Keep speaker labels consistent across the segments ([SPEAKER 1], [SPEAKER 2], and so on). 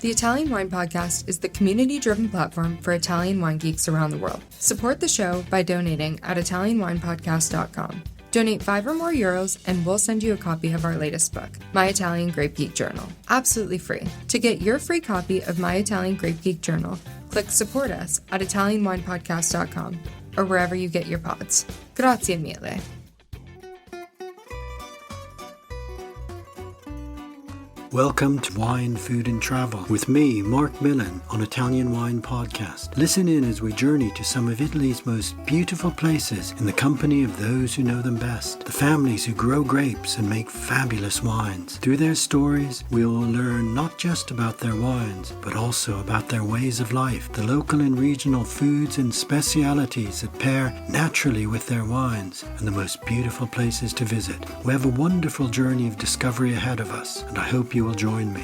[SPEAKER 1] The Italian Wine Podcast is the community-driven platform for Italian wine geeks around the world. Support the show by donating at ItalianWinepodcast.com. Donate €5 or more and we'll send you a copy of our latest book, My Italian Grape Geek Journal, absolutely free. To get your free copy of My Italian Grape Geek Journal, click support us at ItalianWinepodcast.com or wherever you get your pods. Grazie mille.
[SPEAKER 2] Welcome to Wine, Food and Travel with me, Marc Millon, on Italian Wine Podcast. Listen in as we journey to some of Italy's most beautiful places in the company of those who know them best, the families who grow grapes and make fabulous wines. Through their stories, we will learn not just about their wines, but also about their ways of life, the local and regional foods and specialities that pair naturally with their wines, and the most beautiful places to visit. We have a wonderful journey of discovery ahead of us, and I hope you will join me.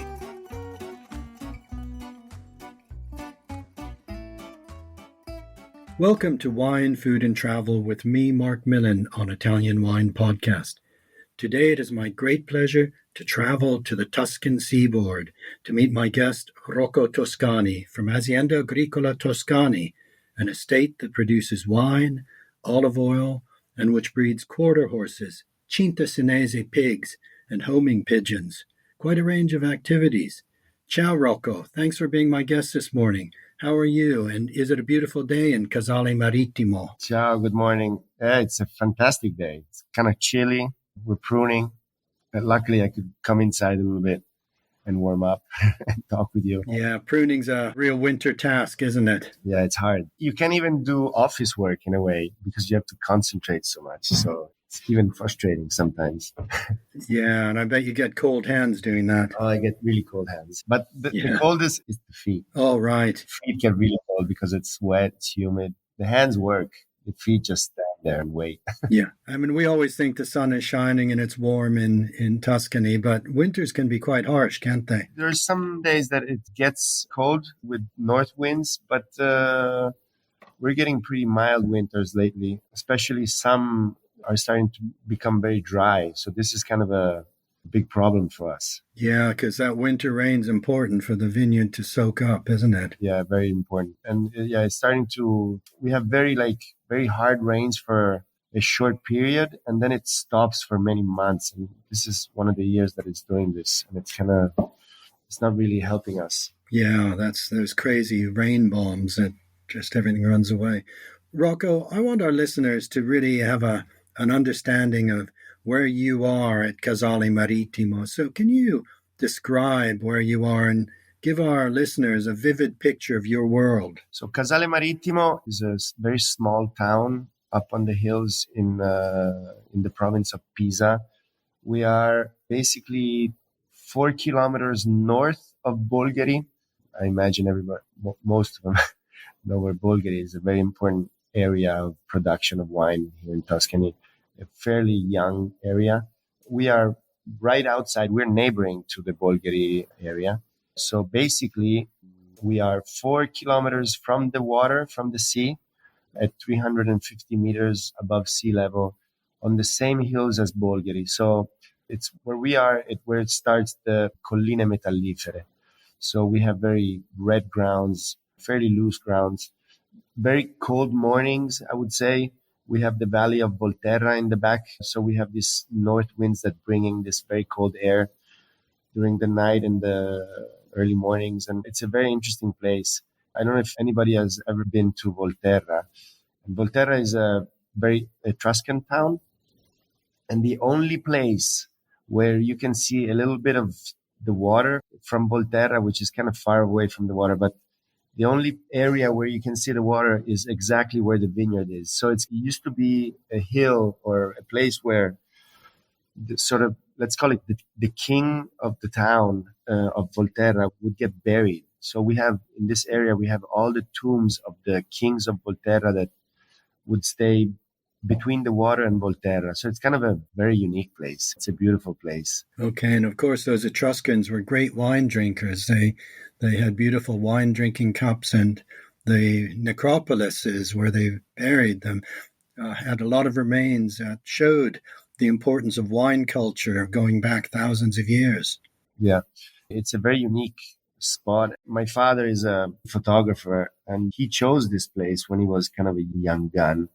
[SPEAKER 2] Welcome to Wine, Food and Travel with me, Marc Millon, on Italian Wine Podcast. Today it is my great pleasure to travel to the Tuscan seaboard to meet my guest, Rocco Toscani from Azienda Agricola Toscani, an estate that produces wine, olive oil, and which breeds quarter horses, Cinta Senese pigs, and homing pigeons. Quite a range of activities. Ciao, Rocco. Thanks for being my guest this morning. How are you? And is it a beautiful day in Casale Marittimo?
[SPEAKER 3] Ciao, good morning. It's a fantastic day. It's kind of chilly. We're pruning. But luckily, I could come inside a little bit and warm up and talk with you.
[SPEAKER 2] Yeah, pruning's a real winter task, isn't it?
[SPEAKER 3] Yeah, it's hard. You can't even do office work in a way because you have to concentrate so much. So it's even frustrating sometimes.
[SPEAKER 2] Yeah, and I bet you get cold hands doing that.
[SPEAKER 3] Oh, I get really cold hands. But the coldest is the feet.
[SPEAKER 2] Oh, right.
[SPEAKER 3] Feet get really cold because it's wet, it's humid. The hands work. The feet just stand there and wait.
[SPEAKER 2] Yeah. I mean, we always think the sun is shining and it's warm in Tuscany, but winters can be quite harsh, can't they?
[SPEAKER 3] There's some days that it gets cold with north winds, but we're getting pretty mild winters lately, especially some are starting to become very dry. So this is kind of a big problem for us.
[SPEAKER 2] Yeah, because that winter rain's important for the vineyard to soak up, isn't it?
[SPEAKER 3] Yeah, very important. And it's starting to, we have very hard rains for a short period, and then it stops for many months. And this is one of the years that it's doing this, and it's not really helping us.
[SPEAKER 2] Yeah, those crazy rain bombs that just everything runs away. Rocco, I want our listeners to really have an understanding of where you are at Casale Marittimo. So can you describe where you are and give our listeners a vivid picture of your world?
[SPEAKER 3] So Casale Marittimo is a very small town up on the hills in the province of Pisa. We are basically 4 kilometers north of Bolgheri. I imagine most of them know where Bolgheri is, a very important area of production of wine here in Tuscany, a fairly young area. We are right outside, we're neighboring to the Bolgheri area. So basically, we are 4 kilometers from the water, from the sea, at 350 meters above sea level, on the same hills as Bolgheri. So it's where we are, where it starts the Colline Metallifere. So we have very red grounds, fairly loose grounds, very cold mornings, I would say. We have the valley of Volterra in the back. So we have these north winds that bring in this very cold air during the night and the early mornings. And it's a very interesting place. I don't know if anybody has ever been to Volterra. And Volterra is a very Etruscan town. And the only place where you can see a little bit of the water from Volterra, which is kind of far away from the water, but the only area where you can see the water is exactly where the vineyard is. So it used to be a hill or a place where the sort of, let's call it the king of the town of Volterra would get buried. So we have, in this area, we have all the tombs of the kings of Volterra that would stay between the water and Volterra. So it's kind of a very unique place. It's a beautiful place.
[SPEAKER 2] Okay, and of course those Etruscans were great wine drinkers. They had beautiful wine drinking cups, and the necropolises where they buried them had a lot of remains that showed the importance of wine culture going back thousands of years.
[SPEAKER 3] Yeah, it's a very unique spot. My father is a photographer, and he chose this place when he was kind of a young gun.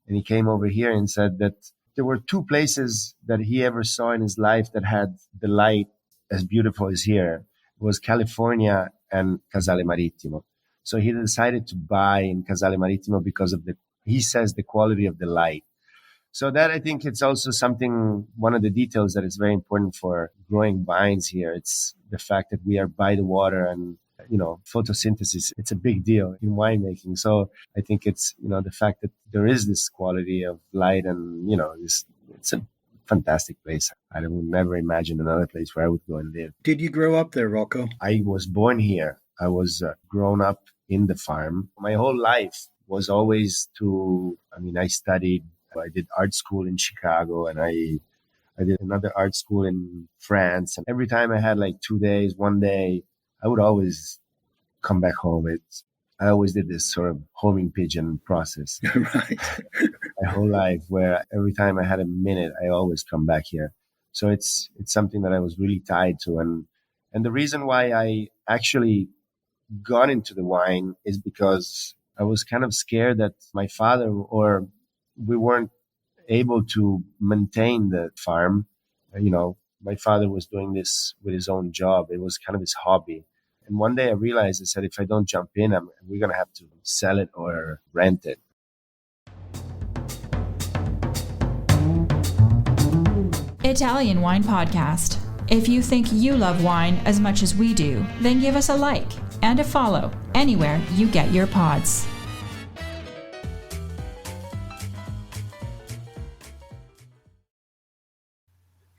[SPEAKER 3] And he came over here and said that there were two places that he ever saw in his life that had the light as beautiful as here. It was California and Casale Marittimo. So he decided to buy in Casale Marittimo because of he says, the quality of the light. So that, I think, it's also something, one of the details that is very important for growing vines here. It's the fact that we are by the water, and, photosynthesis, it's a big deal in winemaking. So I think it's, the fact that there is this quality of light, and, it's a fantastic place. I would never imagine another place where I would go and live.
[SPEAKER 2] Did you grow up there, Rocco?
[SPEAKER 3] I was born here. I was grown up in the farm. My whole life was always I did art school in Chicago, and I did another art school in France. And every time I had like 2 days, 1 day, I would always come back home. I always did this sort of homing pigeon process.
[SPEAKER 2] Right.
[SPEAKER 3] My whole life, where every time I had a minute, I always come back here. So it's something that I was really tied to. And the reason why I actually got into the wine is because I was kind of scared that my father, or we weren't able to maintain the farm. My father was doing this with his own job. It was kind of his hobby. And one day I realized, I said, if I don't jump in, we're going to have to sell it or rent it.
[SPEAKER 4] Italian Wine Podcast. If you think you love wine as much as we do, then give us a like and a follow anywhere you get your pods.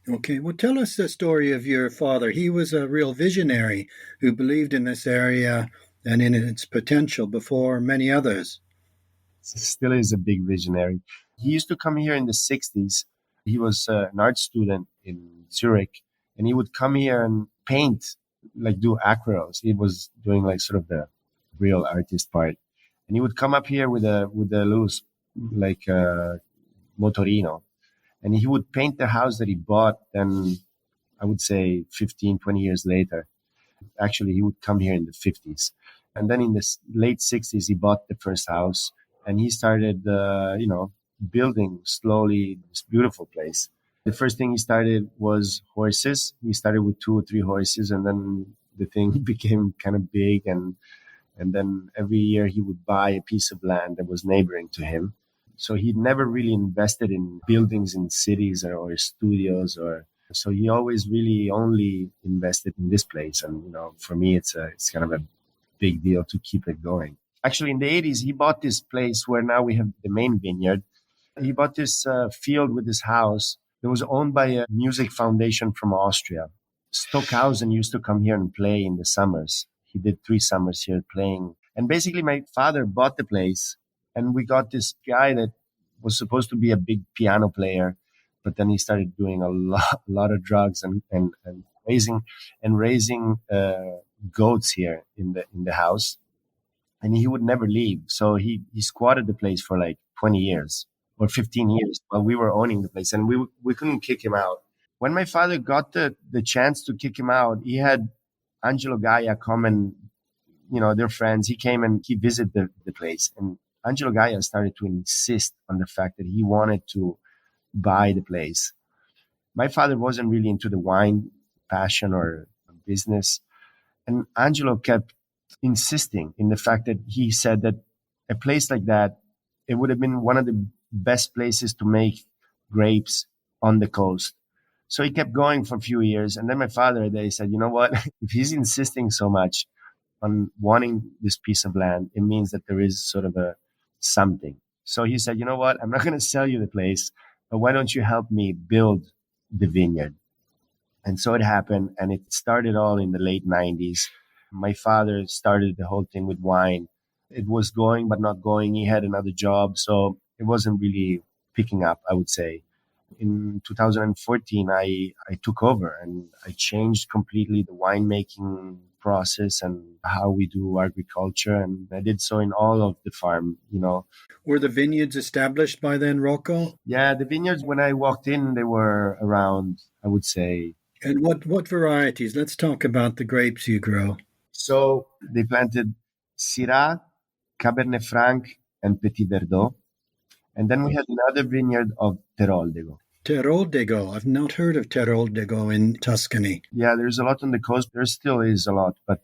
[SPEAKER 2] Okay, well, tell us the story of your father. He was a real visionary who believed in this area and in its potential before many others.
[SPEAKER 3] Still is a big visionary. He used to come here in the 60s. He was an art student in Zurich, and he would come here and paint, like do aquarels. He was doing like sort of the real artist part. And he would come up here with a little motorino. And he would paint the house that he bought, then I would say 15, 20 years later. Actually, he would come here in the 50s. And then in the late 60s, he bought the first house, and he started, building slowly this beautiful place. The first thing he started was horses. He started with 2 or 3 horses, and then the thing became kind of big. And then every year he would buy a piece of land that was neighboring to him. So he never really invested in buildings in cities or studios, so he always really only invested in this place. And, for me, it's kind of a big deal to keep it going. Actually, in the 80s, he bought this place where now we have the main vineyard. He bought this field with this house that was owned by a music foundation from Austria. Stockhausen used to come here and play in the summers. He did 3 summers here playing. And basically, my father bought the place. And we got this guy that was supposed to be a big piano player, but then he started doing a lot of drugs and raising goats here in the house, and he would never leave. So he squatted the place for like 20 years or 15 years while we were owning the place, and we couldn't kick him out. When my father got the chance to kick him out, he had Angelo Gaia come and, they're friends. He came and he visited the place, and Angelo Gaia started to insist on the fact that he wanted to buy the place. My father wasn't really into the wine passion or business. And Angelo kept insisting in the fact that he said that a place like that, it would have been one of the best places to make grapes on the coast. So he kept going for a few years. And then my father, they said, you know what, if he's insisting so much on wanting this piece of land, it means that there is sort of something. So he said, you know what, I'm not going to sell you the place, but why don't you help me build the vineyard? And so it happened, and it started all in the late 90s. My father started the whole thing with wine. It was going, but not going. He had another job, so it wasn't really picking up, I would say. In 2014, I took over, and I changed completely the winemaking process and how we do agriculture. And I did so in all of the farm,
[SPEAKER 2] Were the vineyards established by then, Rocco?
[SPEAKER 3] Yeah, the vineyards, when I walked in, they were around, I would say.
[SPEAKER 2] And what varieties? Let's talk about the grapes you grow.
[SPEAKER 3] So they planted Syrah, Cabernet Franc, and Petit Verdot. And then we had another vineyard of Teroldego.
[SPEAKER 2] Teroldego. I've not heard of Teroldego in Tuscany.
[SPEAKER 3] Yeah, there's a lot on the coast. There still is a lot, but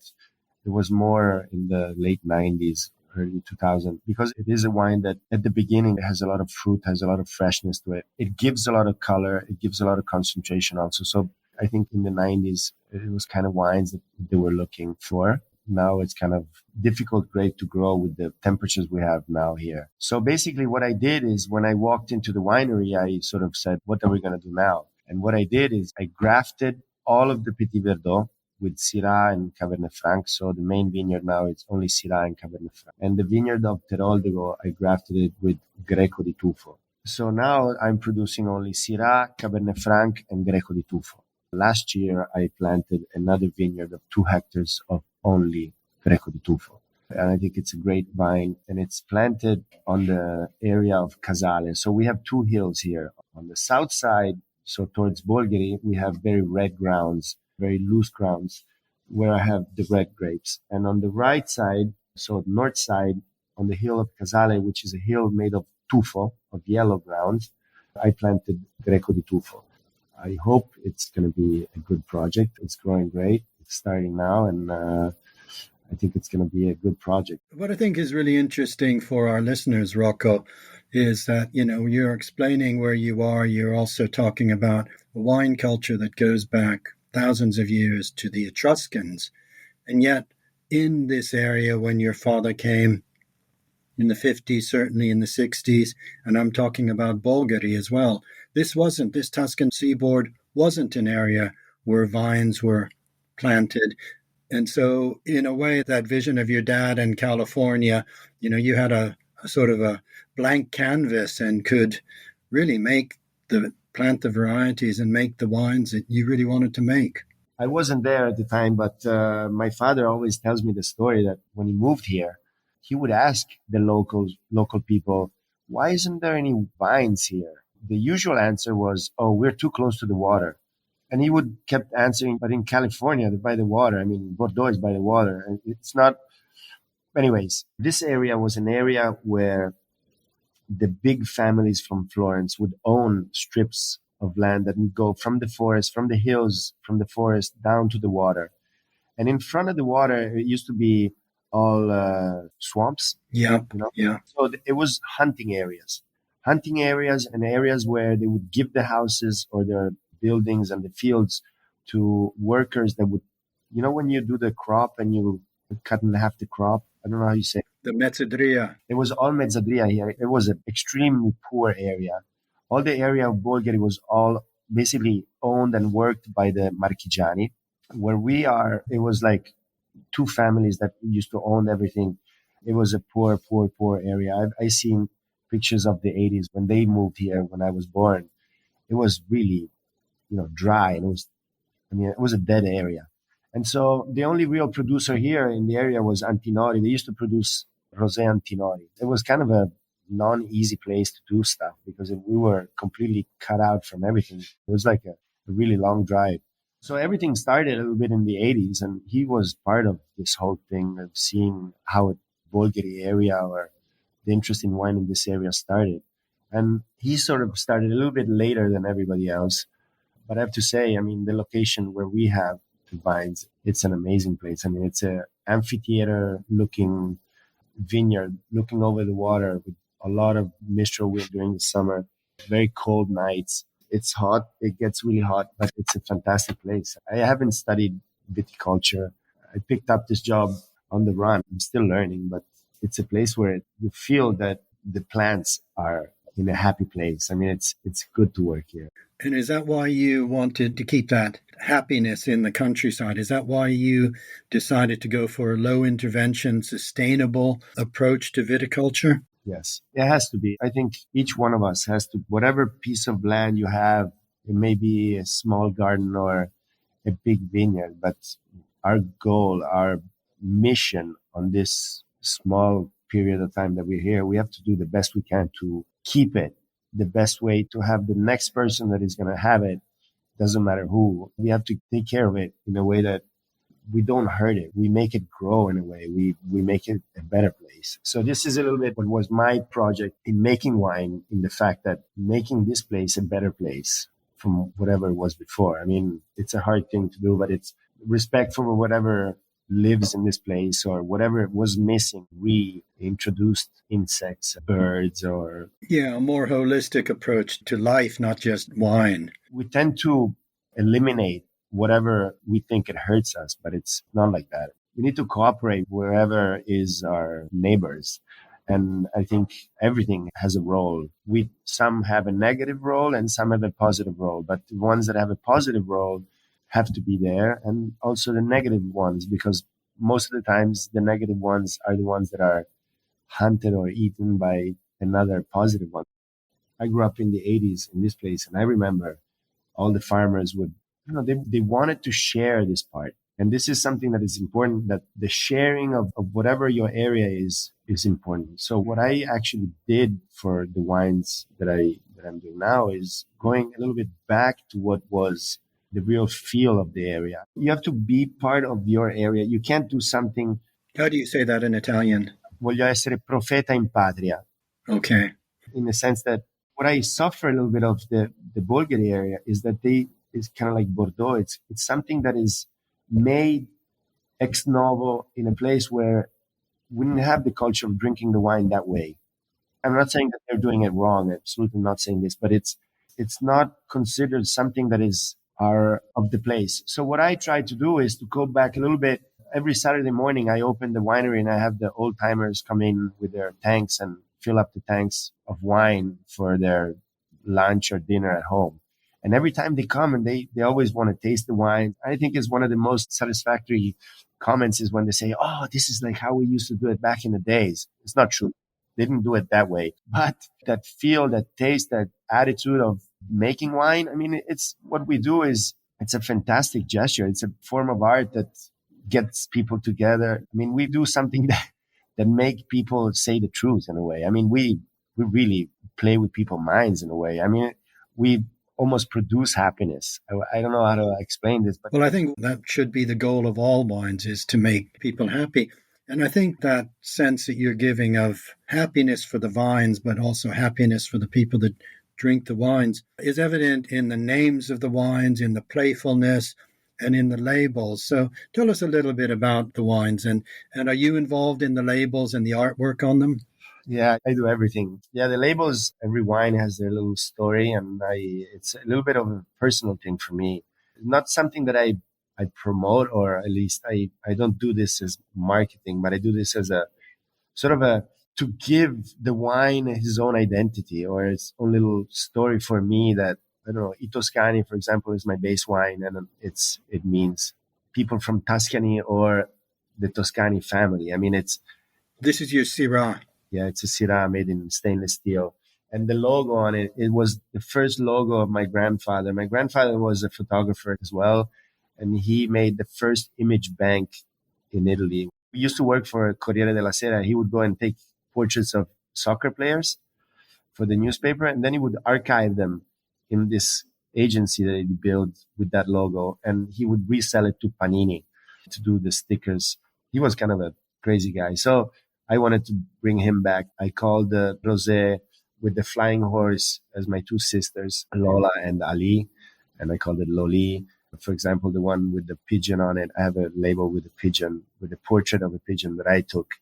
[SPEAKER 3] there was more in the late 90s, early 2000s, because it is a wine that at the beginning it has a lot of fruit, has a lot of freshness to it. It gives a lot of color. It gives a lot of concentration also. So I think in the 90s, it was kind of wines that they were looking for. Now it's kind of difficult grape to grow with the temperatures we have now here. So basically what I did is when I walked into the winery, I sort of said, what are we going to do now? And what I did is I grafted all of the Petit Verdot with Syrah and Cabernet Franc. So the main vineyard now is only Syrah and Cabernet Franc. And the vineyard of Teroldego, I grafted it with Greco di Tufo. So now I'm producing only Syrah, Cabernet Franc, and Greco di Tufo. Last year, I planted another vineyard of 2 hectares of only Greco di Tufo. And I think it's a great vine, and it's planted on the area of Casale. So we have 2 hills here. On the south side, so towards Bolgheri, we have very red grounds, very loose grounds, where I have the red grapes. And on the right side, so north side, on the hill of Casale, which is a hill made of tufo, of yellow ground, I planted Greco di Tufo. I hope it's going to be a good project. It's growing great. It's starting now, and I think it's going to be a good project.
[SPEAKER 2] What I think is really interesting for our listeners, Rocco, is that, you're explaining where you are. You're also talking about a wine culture that goes back thousands of years to the Etruscans. And yet, in this area, when your father came in the 50s, certainly in the 60s, and I'm talking about Bolgheri as well, this Tuscan seaboard wasn't an area where vines were planted. And so, in a way, that vision of your dad in California, you had a sort of a blank canvas and could really plant the varieties and make the wines that you really wanted to make.
[SPEAKER 3] I wasn't there at the time, but my father always tells me the story that when he moved here, he would ask the local people, why isn't there any vines here? The usual answer was, oh, we're too close to the water. And he would kept answering, but in California, they're by the water. I mean, Bordeaux is by the water. And it's not. Anyways, this area was an area where the big families from Florence would own strips of land that would go from the forest, from the hills, from the forest down to the water. And in front of the water, it used to be all swamps.
[SPEAKER 2] Yeah. Yeah.
[SPEAKER 3] So it was hunting areas and areas where they would give the houses or their buildings and the fields to workers that would, when you do the crop and you cut in half the crop, I don't know how you say it.
[SPEAKER 2] The mezzadria.
[SPEAKER 3] It was all mezzadria here. It was an extremely poor area. All the area of Bolgheri was all basically owned and worked by the Marchigiani. Where we are, it was like 2 families that used to own everything. It was a poor area. I've seen pictures of the 80s when they moved here, when I was born. It was really, dry. And it was a dead area. And so the only real producer here in the area was Antinori. They used to produce Rosé Antinori. It was kind of a non-easy place to do stuff because we were completely cut out from everything. It was like a really long drive. So everything started a little bit in the 80s, and he was part of this whole thing of seeing how Bolgheri area or the interest in wine in this area started. And he sort of started a little bit later than everybody else. But I have to say, the location where we have the vines, it's an amazing place. It's an amphitheater-looking vineyard looking over the water with a lot of mistral wind during the summer, very cold nights. It's hot. It gets really hot, but it's a fantastic place. I haven't studied viticulture. I picked up this job on the run. I'm still learning, but it's a place where you feel that the plants are in a happy place. It's good to work here.
[SPEAKER 2] And is that why you wanted to keep that happiness in the countryside? Is that why you decided to go for a low intervention, sustainable approach to viticulture?
[SPEAKER 3] Yes, it has to be. I think each one of us has to, whatever piece of land you have, it may be a small garden or a big vineyard, but our goal, our mission on this small period of time that we're here, we have to do the best we can to keep it the best way, to have the next person that is going to have it, doesn't matter who. We have to take care of it in a way that we don't hurt it. We make it grow in a way. We make it a better place. So this is a little bit what was my project in making wine, in the fact that making this place a better place from whatever it was before. I mean, it's a hard thing to do, but it's respect for whatever lives in this place or whatever was missing. We introduced insects, birds, or...
[SPEAKER 2] Yeah, a more holistic approach to life, not just wine.
[SPEAKER 3] We tend to eliminate whatever we think it hurts us, but it's not like that. We need to cooperate wherever is our neighbors. And I think everything has a role. Some have a negative role and some have a positive role, but the ones that have a positive role have to be there, and also the negative ones, because most of the times the negative ones are the ones that are hunted or eaten by another positive one. I grew up in the 80s in this place, and I remember all the farmers would, they wanted to share this part. And this is something that is important, that the sharing of whatever your area is important. So what I actually did for the wines that I'm doing now is going a little bit back to what was the real feel of the area. You have to be part of your area. You can't do something...
[SPEAKER 2] How do you say that in Italian?
[SPEAKER 3] Voglio essere profeta in patria.
[SPEAKER 2] Okay.
[SPEAKER 3] In the sense that what I suffer a little bit of the Bolgheri area is that it's kind of like Bordeaux. It's something that is made ex novo in a place where we didn't have the culture of drinking the wine that way. I'm not saying that they're doing it wrong. I'm absolutely not saying this, but it's not considered something that is of the place. So what I try to do is to go back a little bit. Every Saturday morning, I open the winery and I have the old timers come in with their tanks and fill up the tanks of wine for their lunch or dinner at home. And every time they come and they always want to taste the wine. I think it's one of the most satisfactory comments is when they say, oh, this is like how we used to do it back in the days. It's not true. They didn't do it that way. But that feel, that taste, that attitude of making wine, I mean, it's what we do is it's a fantastic gesture. It's a form of art that gets people together. I mean, we do something that make people say the truth in a way. I mean, we really play with people's minds in a way. I mean, we almost produce happiness. I don't know how to explain this, but...
[SPEAKER 2] Well, I think that should be the goal of all wines, is to make people happy. And I think that sense that you're giving of happiness for the vines, but also happiness for the people that drink the wines, is evident in the names of the wines, in the playfulness, and in the labels. So tell us a little bit about the wines, and are you involved in the labels and the artwork on them?
[SPEAKER 3] Yeah, I do everything. Yeah, the labels, every wine has their little story, and it's a little bit of a personal thing for me. Not something that I promote, or at least I don't do this as marketing, but I do this as a sort of to give the wine his own identity or its own little story for me. That, I don't know, I Toscani, for example, is my base wine, and it means people from Tuscany or the Toscani family. I mean,
[SPEAKER 2] this is your Syrah.
[SPEAKER 3] Yeah, it's a Syrah made in stainless steel. And the logo on it was the first logo of my grandfather. My grandfather was a photographer as well, and he made the first image bank in Italy. We used to work for Corriere della Sera. He would go and take portraits of soccer players for the newspaper, and then he would archive them in this agency that he built with that logo, and he would resell it to Panini to do the stickers. He was kind of a crazy guy. So I wanted to bring him back. I called the rosé with the flying horse as my two sisters, Lola and Ali, and I called it Loli. For example, the one with the pigeon on it, I have a label with a pigeon, with a portrait of a pigeon that I took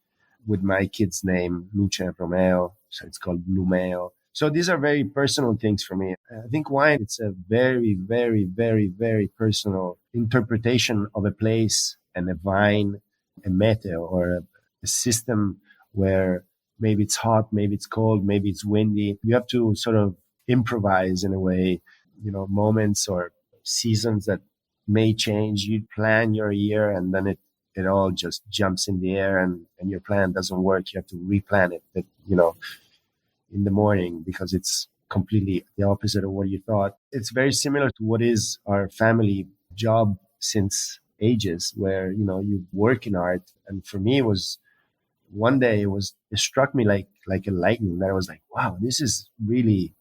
[SPEAKER 3] with my kid's name, Luce and Romeo. So it's called Lumeo. So these are very personal things for me. I think wine, it's a very, very, very, very personal interpretation of a place and a vine, a meteo, or a system where maybe it's hot, maybe it's cold, maybe it's windy. You have to sort of improvise in a way, moments or seasons that may change. You plan your year and then it all just jumps in the air and your plan doesn't work. You have to replan it, in the morning because it's completely the opposite of what you thought. It's very similar to what is our family job since ages, where, you work in art. And for me, one day it struck me like a lightning that I was like, wow, this is really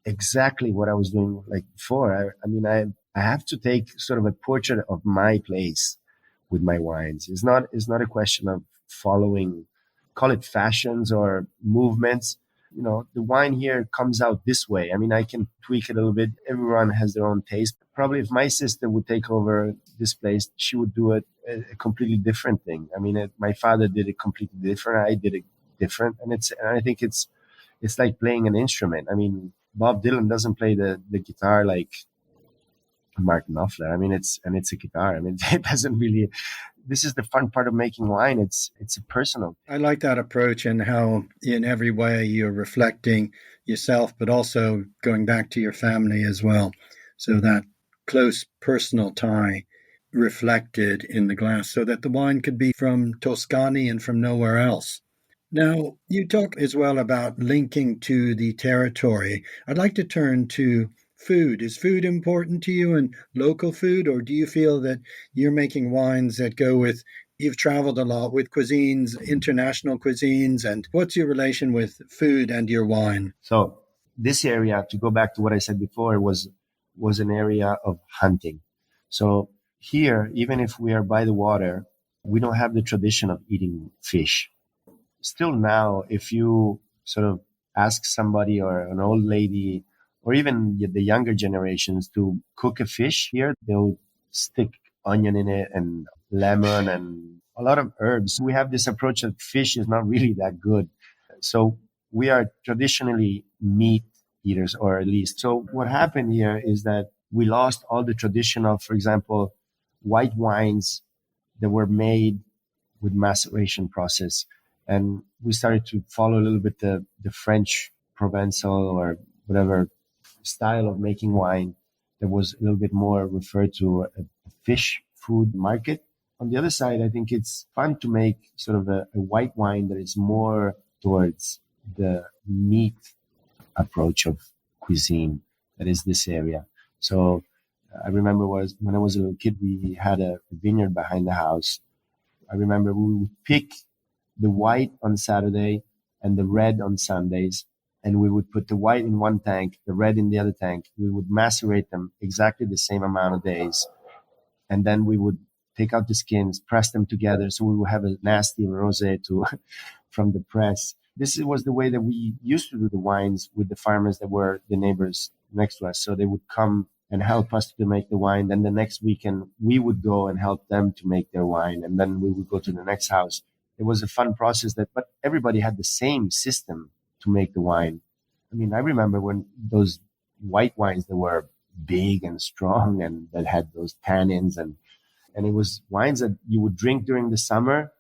[SPEAKER 3] exactly what I was doing like before. I have to take sort of a portrait of my place with my wines. It's not a question of following, call it fashions or movements. The wine here comes out this way. I mean, I can tweak it a little bit. Everyone has their own taste. Probably if my sister would take over this place, she would do a completely different thing. I mean, my father did it completely different. I did it different. And I think it's like playing an instrument. I mean, Bob Dylan doesn't play the guitar like Mark Knopfler. I mean, it's a guitar. I mean, it doesn't really. This is the fun part of making wine. It's a personal.
[SPEAKER 2] I like that approach and how in every way you're reflecting yourself, but also going back to your family as well. So that close personal tie reflected in the glass so that the wine could be from Tuscany and from nowhere else. Now, you talk as well about linking to the territory. I'd like to turn to food. Is food important to you and local food, or do you feel that you're making wines that go with, you've traveled a lot with cuisines, international cuisines, and what's your relation with food and your wine?
[SPEAKER 3] So this area, to go back to what I said before, was an area of hunting. So here, even if we are by the water, we don't have the tradition of eating fish. Still now, if you sort of ask somebody or an old lady or even the younger generations to cook a fish here, they'll stick onion in it and lemon and a lot of herbs. We have this approach that fish is not really that good. So we are traditionally meat eaters, or at least. So what happened here is that we lost all the tradition of, for example, white wines that were made with maceration process. And we started to follow a little bit the French Provençal or whatever style of making wine that was a little bit more referred to a fish food market. On the other side, I think it's fun to make sort of a white wine that is more towards the meat approach of cuisine that is this area. So I remember when I was a little kid, we had a vineyard behind the house. I remember we would pick the white on Saturday and the red on Sundays. And we would put the white in one tank, the red in the other tank. We would macerate them exactly the same amount of days. And then we would take out the skins, press them together. So we would have a nasty rosé from the press. This was the way that we used to do the wines with the farmers that were the neighbors next to us. So they would come and help us to make the wine. Then the next weekend, we would go and help them to make their wine. And then we would go to the next house. It was a fun process but everybody had the same system to make the wine. I mean, I remember when those white wines that were big and strong and that had those tannins and it was wines that you would drink during the summer,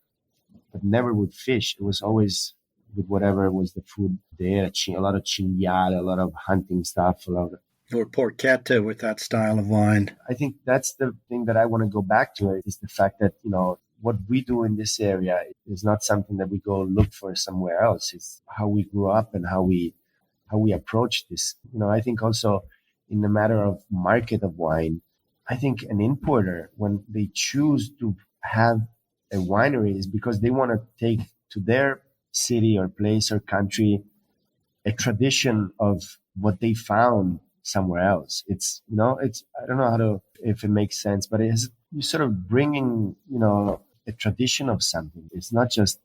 [SPEAKER 3] but never with fish. It was always with whatever was the food there, a lot of cinghiale, a lot of hunting stuff, or
[SPEAKER 2] porchetta with that style of wine.
[SPEAKER 3] I think that's the thing that I want to go back to is the fact that, what we do in this area is not something that we go look for somewhere else. It's how we grew up and how we approach this. I think also in the matter of market of wine, I think an importer, when they choose to have a winery, is because they want to take to their city or place or country a tradition of what they found somewhere else. It's, I don't know if it makes sense, but you're sort of bringing, a tradition of something. It's not just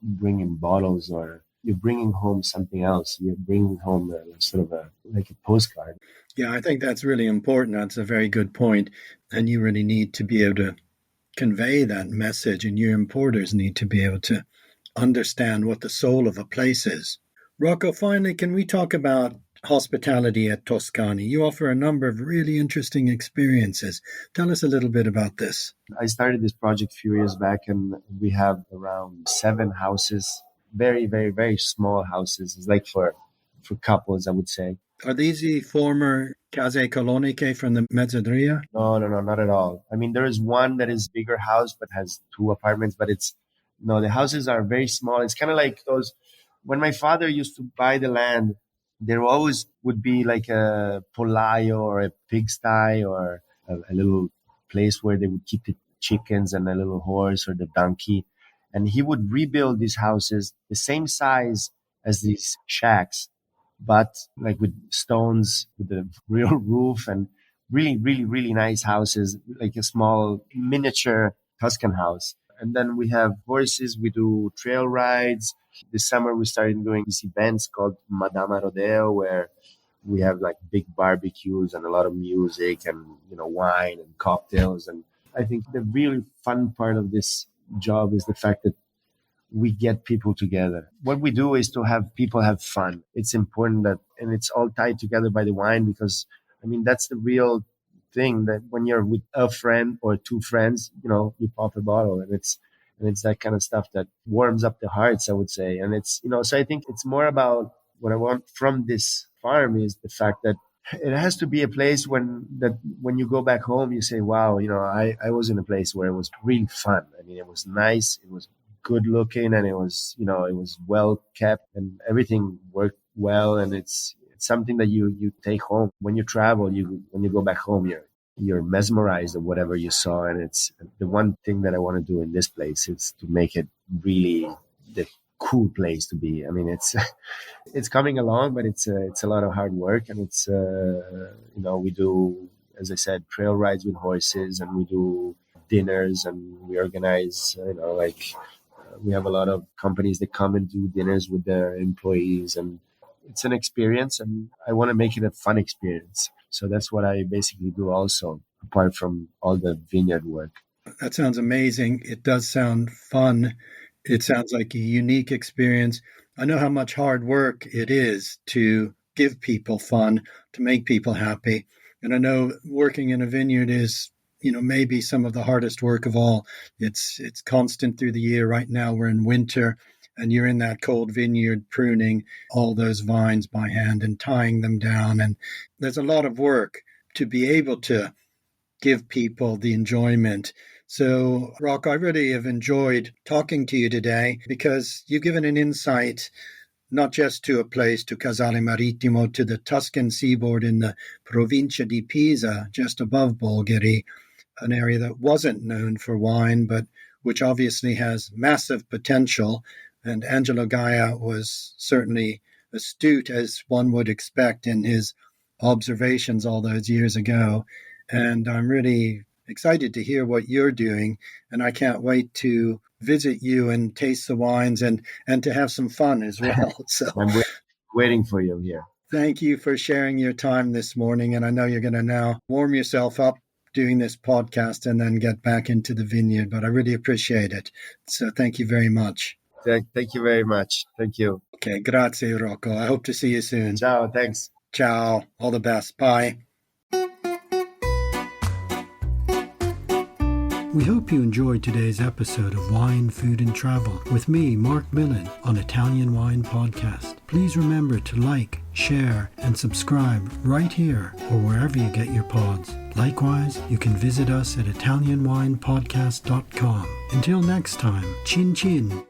[SPEAKER 3] bringing bottles or you're bringing home something else. You're bringing home like a postcard.
[SPEAKER 2] Yeah, I think that's really important. That's a very good point. And you really need to be able to convey that message, and your importers need to be able to understand what the soul of a place is. Rocco, finally, can we talk about hospitality at Toscani? You offer a number of really interesting experiences. Tell us a little bit about this.
[SPEAKER 3] I started this project a few years back, and we have around 7 houses, very, very, very small houses. It's like for couples, I would say.
[SPEAKER 2] Are these the former Case Coloniche from the Mezzadria?
[SPEAKER 3] No, not at all. I mean, there is one that is bigger house, but has 2 apartments, but the houses are very small. It's kind of like those, when my father used to buy the land, there always would be like a pollaio or a pigsty or a little place where they would keep the chickens and a little horse or the donkey. And he would rebuild these houses the same size as these shacks, but like with stones, with a real roof, and really, really, really nice houses, like a small miniature Tuscan house. And then we have horses. We do trail rides. This summer, we started doing these events called Madama Rodeo, where we have like big barbecues and a lot of music and, wine and cocktails. And I think the really fun part of this job is the fact that we get people together. What we do is to have people have fun. It's important that, and it's all tied together by the wine, because that's the real thing, that when you're with a friend or two friends, you pop a bottle, and it's that kind of stuff that warms up the hearts, I would say. And it's, so I think it's more about what I want from this farm is the fact that it has to be a place when you go back home, you say, wow, I was in a place where it was really fun. It was nice. It was good looking, and it was well kept, and everything worked well. And it's something that you take home when you travel. When you go back home, you're mesmerized of whatever you saw. And it's the one thing that I want to do in this place is to make it really the cool place to be. It's coming along, but it's a lot of hard work, and it's we do, as I said, trail rides with horses, and we do dinners, and we organize we have a lot of companies that come and do dinners with their employees, and it's an experience, and I want to make it a fun experience. So that's what I basically do also, apart from all the vineyard work.
[SPEAKER 2] That sounds amazing. It does sound fun. It sounds like a unique experience. I know how much hard work it is to give people fun, to make people happy. And I know working in a vineyard is, maybe some of the hardest work of all. It's constant through the year. Right now we're in winter, and you're in that cold vineyard pruning all those vines by hand and tying them down. And there's a lot of work to be able to give people the enjoyment. So, Rocco, I really have enjoyed talking to you today, because you've given an insight not just to a place, to Casale Marittimo, to the Tuscan seaboard in the Provincia di Pisa, just above Bolgheri, an area that wasn't known for wine, but which obviously has massive potential. And Angelo Gaia was certainly astute, as one would expect, in his observations all those years ago. And I'm really excited to hear what you're doing, and I can't wait to visit you and taste the wines and to have some fun as well. So
[SPEAKER 3] I'm waiting for you here.
[SPEAKER 2] Thank you for sharing your time this morning, and I know you're going to now warm yourself up doing this podcast and then get back into the vineyard, but I really appreciate it. So thank you very much.
[SPEAKER 3] Thank you very much. Thank you.
[SPEAKER 2] Okay, grazie, Rocco. I hope to see you soon.
[SPEAKER 3] Ciao, thanks.
[SPEAKER 2] Ciao. All the best. Bye.
[SPEAKER 5] We hope you enjoyed today's episode of Wine, Food and Travel with me, Marc Millon, on Italian Wine Podcast. Please remember to like, share and subscribe right here or wherever you get your pods. Likewise, you can visit us at ItalianWinePodcast.com. Until next time, chin chin.